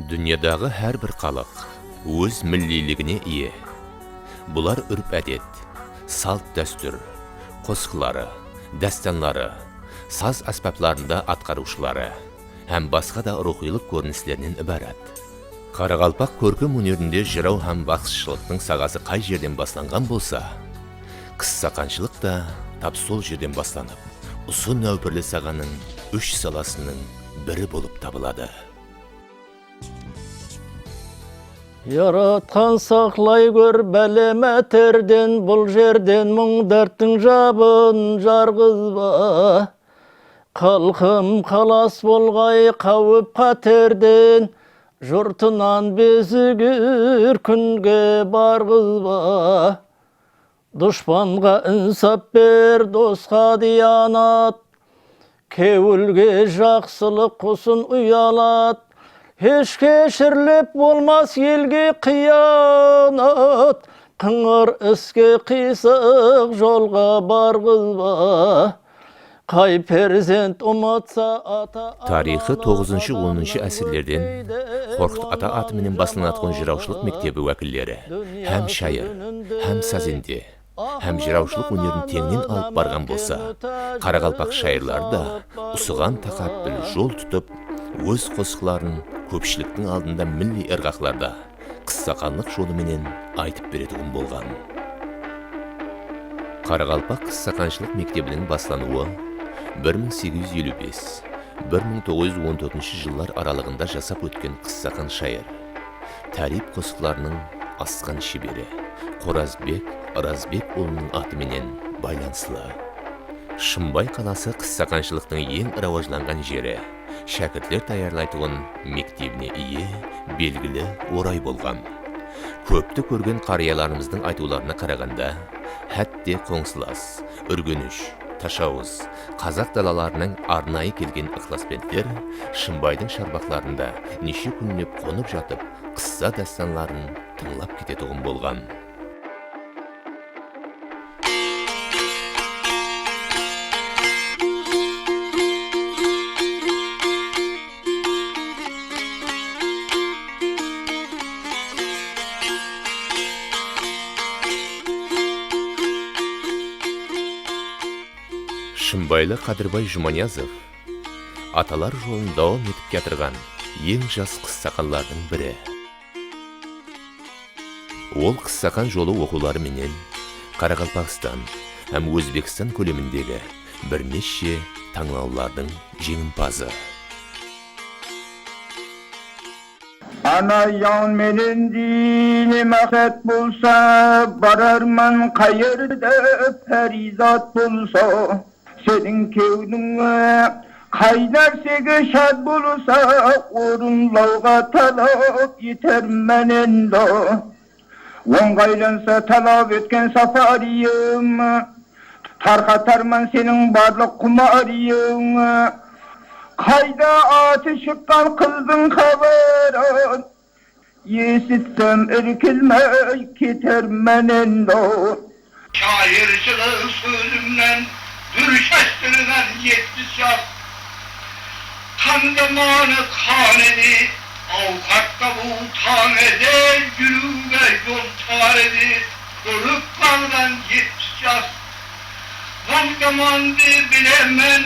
Dünyadağı hər bir xalq öz milliliyigine ие. Bular үрp-әдет, салт-дәстүр, қосқылары, дәстанлары, saz asbablarında atqaruşları, həm басқа da ruhiylik görünüşlərinin ibarat. Qaraqalpaq көркем өнерінде жырау һәм басшылықтың сағасы қай жерден басланған болса, қыссақаншылық да тап сол жерден басланып, ұсын нәупірлі сағаның үш саласының бірі болып табылады. Yaratқан сақлай көр бәлеметерден, бұл жерден мұң дәрттің жабын жарғызба. Қалқым қалас болғай қауіп қатерден, жұртынан безігір күнге барғызба. Дұшпанға інсап бер, досқа диянат, кеуілге жақсылық құсын ұялат. Еш кешірлеп болмас елге қиянат, қыңыр іске қисық жолға барғызба. Қай перзент ұмытса ата... Тарихы 9-10 әсірлерден Қорқыт ата атымен басылынатқан жыраушылық мектебі вәкілдері, һәм шайыр, һәм сазенде, һәм жыраушылық өнерін теңнен алып барған болса, Қарақалпақ шайырлар да ұсыған тақаппіл жол тұтып, өз қосқыларын көпшіліктің алдында милли ырғақларда қыссақанлық жолыменен айтып беретұғын болған. Қарақалпақ қыссақаншылық мектебінің баслануы 1855-1914 жыллар аралығында жасап өткен қыссақан шайыр, тәріп қосқыларының асқан шебері Қоразбек Ыразбек ұлының атыменен байланысылы. Шымбай қаласы қыссақаншылықтың ең рауажланған жері, шәкіртлер таярлайтығын мектебіне ие белгілі орай болған. Көпті көрген қарияларымыздың айтуларына қарағанда, хәтте қоңсылас, үргеніш, ташауыз, қазақ далаларының арнайы келген ықласпенттер Шымбайдың шарбақларында неше күнлеп қонып жатып, қысса дастанларын тыңлап кететұғын болған. Шымбайлы Қадырбай Жұманиязов аталар жолын дауам етіп кетірген ең жас қыссақалардың бірі. Ол қыссақан жолы оқулары менен Қарақалпақстан һәм Өзбекстан көлеміндегі бірнеше таңлаулардың жеңімпазы. Ана ян менен дини мақсат болса, барарман қайырда фәризат болса. Senin kevnіңе қайнарсегі шад болса, орынлауға талап етермен енді. Оңғайланса талап еткен сафарийім, тарқатарман сенің барлық құмарийім. Қайда аты шыққан қыздың хабарын, есітсем іркілмей кетермен енді. Şairçılık sözümden Dürşestirilen 70 yaş Kandamanı kan edi Avukatla bu tan edi Yürüme yol tar edi Görüp kaldan 70 yaş Kandamandı bilemen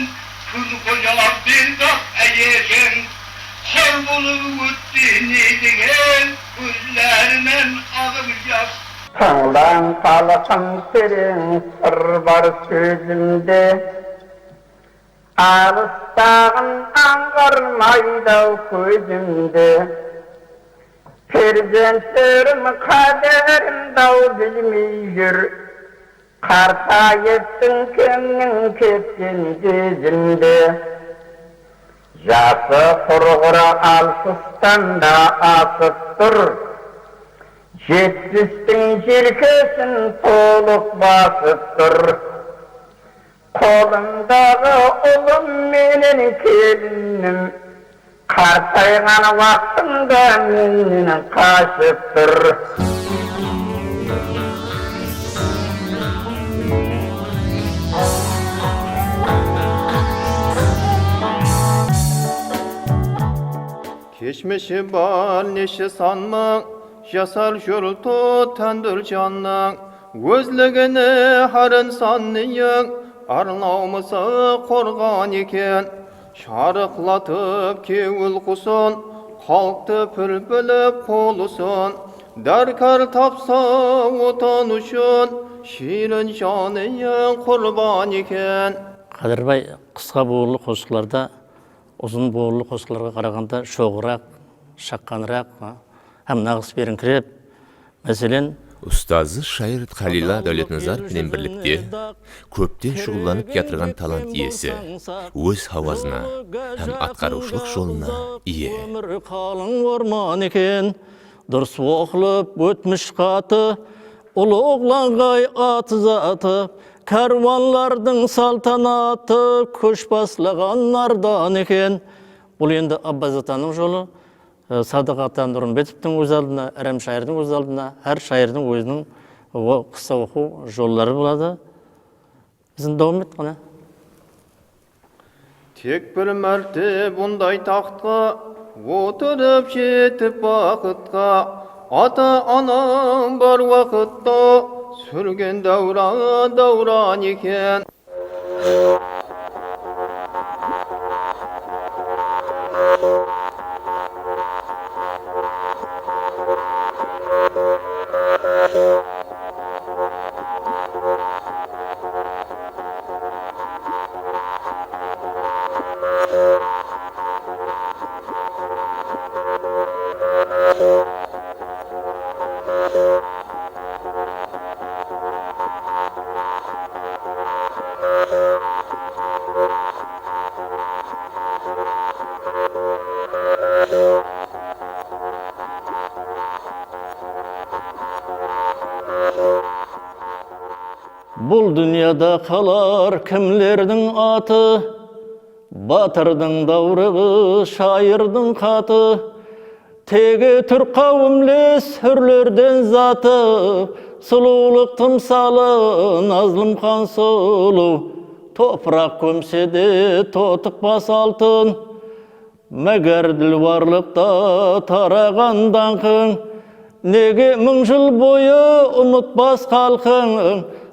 Kız koca bir dak eğecen Kor bulup öttüğünü digen Gözlerinden ağır yaş Tağlan kalkan serin sır var sözümde Ağıstağın angarmayda közümde Perzentlerim kaderim dağ bilmeyir Kartayettin kemnin ketsin gözümde Jası kurgura alsıstanda asıttır Жетпістің жеркесін толық басыптыр. Қолымдағы ұлым менен келінім, қартайған уақытымда менен қашып тұр. Keçmişi bal neşe sanmang, jasal jurtu tandır canlang, gözlegene har insanning arnaumusa qorgan eken, şarıqlatıp kevil qusun, halkты pülpülüp qolusun, darkar tapsa otan üçün, şirin canıyın qurban eken. Қадырбай қысқа буырлы қосқыларда ұзын буырлы қосқыларға қарағанда шоғырақ, шаққанырақ, һәм нағыз беріңкіреп. Мәселен, Устазы шайыр Халила Дәулетназар bilen birlikte köpten şugullanıp yatırgan talant iyesi, öz havasına hem atkaruşluk жолuna iye. Өмір қалың орман екен, дұрыс оқылып өтміш қаты, ұлы оғланғай аты заты, карванлардың салтанаты, көш баслаған нардан екен. Бұл енді Аббас атаның жолы, Садық ата Нұрымбетовтің өз алдына, әрем шайырдың өз алдына, әр шайырдың өзінің қыса оқу жоллары болады. Біздің дауым ет қана. Tek bir mərtə bunday taxtqa oturub жетіп vaqtqa, ata-anam бар vaqtda sürgün davran eken. Бұл дүнияда қалар кімлердің аты, батырдың дауырығы, шайырдың қаты, теге түр қауымлес үрлерден заты, сұлулық тымсалы, назлым қан сұлу, топырақ көмседе тотық бас алтын, мәгәр ділварлықта тараған даңқың, неге мың жыл бойы ұмытпас қалқың,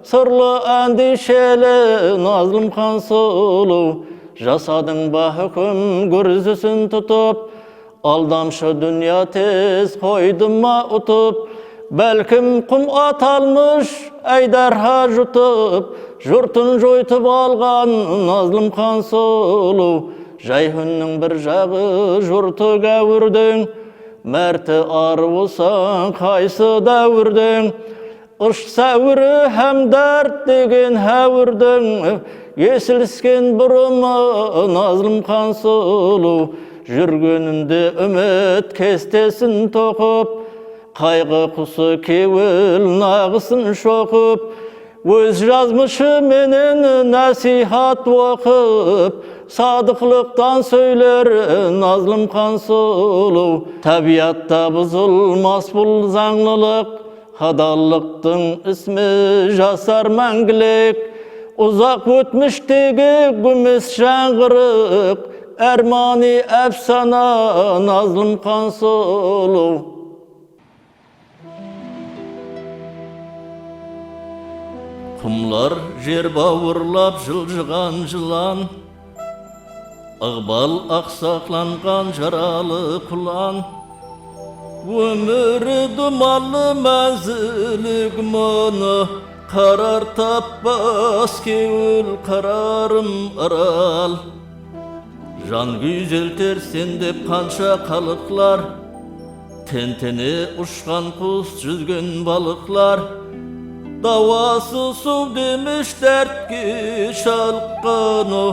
сырлы әндешелі назлым қан сұлу, жасадың ба хүкім күрзісін тұтып, алдамшы дүния тез қойды ма ұтып, бәлкім құм аталмыш әйдарға жұтып, жұртын жойтып алған назлым қан сұлу, жайхүннің бір жағы жұрты гәуірдің, мәрті ары болсаң қайсы дәуірдің, ұш сәуірі һәм дәрт деген әуірдің, есілскен бұрымы назлым қан сұлу, жүргенінде үміт кестесін тоқып, қайғы құсы кеуіл нағысын шоқып, өз жазмышы менен нәсихат оқып, садықлықтан сөйлер назлым қан сұлу, табиатта бұзылмас бұл заңлылық, Hadallıktın ismi жасар мәңгілік, ұзақ өтміштегі күміс жаңғырық, әрмани әпсана назлым қан сұлу. Құмлар жер бауырлап жылжыған жылан, ығбал ақсақланған жаралы құлан, өмірі думалы мәзілік мұны, қарар таппас кеуіл қарарым ырал. Жан күйзелтер сен деп қанша қалықлар, тентене ұшқан құс жүзген балықлар, дауасы су демеш дәртке шалыққаны,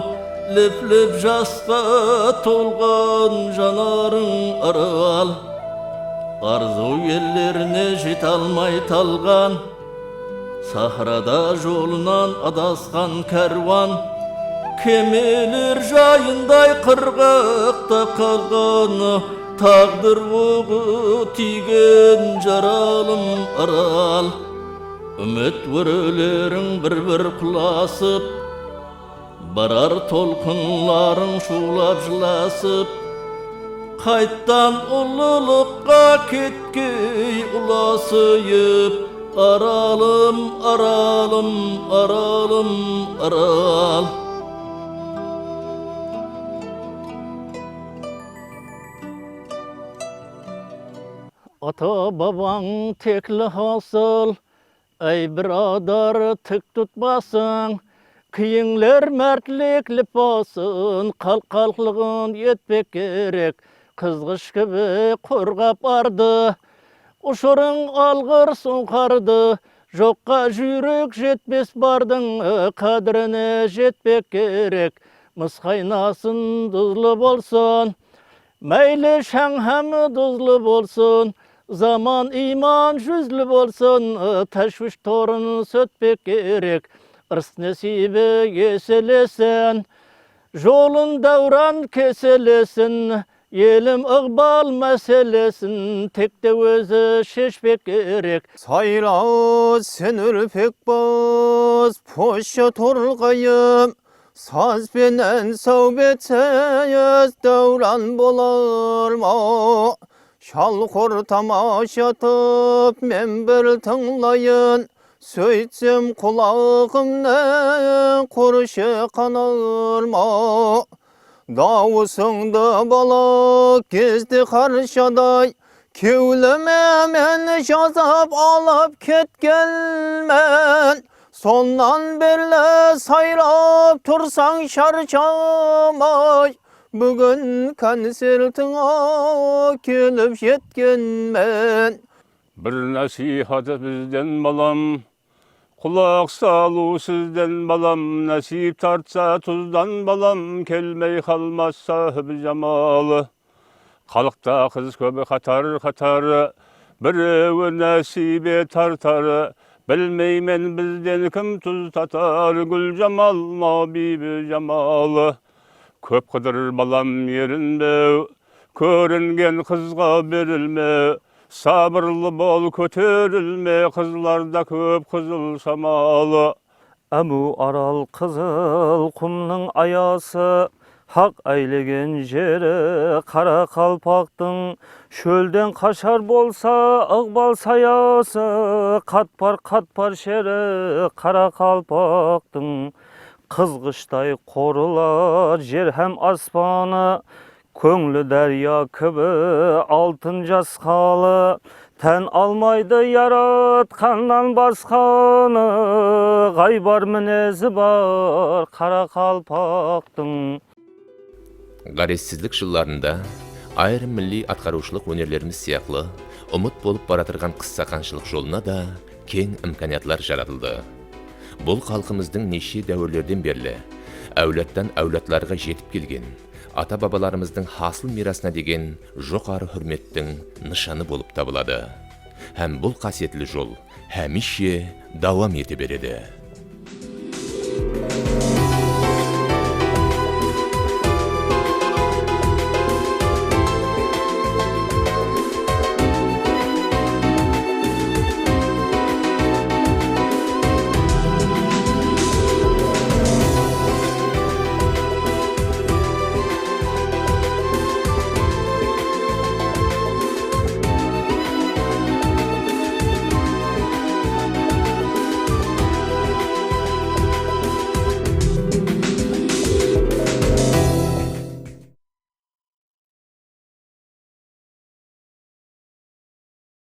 ліп-ліп жасқа толған жанарың ырал. Арзу еллеріне жете алмай талған, сахрада жолынан адасқан кәрван, кемелер жайындай қырғақта қалғаны, тағдыр оғы тиген жаралым арал. Үміт өрелерің бір-бір құласып, барар толқынларың шулап жыласып, Qaytdan ululuqqa ketgey ulasıyıp, aralım, aralım, aralım, aral. Ata baban tekli hasıl, ey biradar tık tutmasın, kıyınlar mertlikli basın, kalkalığın yetmek gerek, kızgış gibi kurgap ardı, uşurun algır sunkardı, jokka jürük jetmес bardın, kadrine jetmek gerek, mıshaynasın dızlı bolsun, meyli şen hem dızlı bolsun, zaman iman yüzlü bolsun, teşviş torun sötmek gerek, ırs nesibi yeselesen, jolun davran keselesin, yelim ıqbal meselesin, tekde özü şeşmek gerek. Sayra sen ürpek boz, poşa torgayım, saz benen sohbetseyiz davran bolar mı? Şalqor tamaşatıp men bir tыңlayın, söýtsem kulağımdan kurşa kanar mı? Davusunda balık gezdi karşaday, kevleme men жазап alıp ketkelmen. Sondan berle sayrap tursan şarçamay, bugün konsertine kelip jetkenmen. Bir nasihat bizden balam, kulak salu sizden balam, nasip tartsa tuzdan balam, kelmey kalmaz sahibi cemalı. Kalıkta kız köbü katar, bir nasibe tartar, bilmeymen bizden kim tuz tatar, gül cemal mabibi cemalı. Köp kıdırır balam yerinde, körüngen kızga berilme, sabırlı bol köterilme, kızlarda köp kızıl samalı. Amu aral kızıl kumның ayası, hak eylegen jeri kara kalpaktın, şölden kaşar bolsa ıqbal sayası, katpar şeri kara kalpaktın. Kızgıştay korular jer hem aspanı, köңlü derya kıbı altın jaskalı, ten almaydı yaratkandan baskanı, gaybar minezi bar kara kalpaktın. Garessizlik yıllarında ayrım milli atkaruşluk önerlerimiz siyaklı, umut bolup baratırgan kıssakançılık yoluna da keng imkaniyatlar jaratıldı. Бұл халқымыздың неше дәуірлерден берлі, әулеттен әулетларға жетіп келген, ата-бабаларымыздың хасыл мирасына деген жоғары хүрметтің нышаны болып табылады. Һәм бұл қасиетлі жол һәмише дауам ете береді.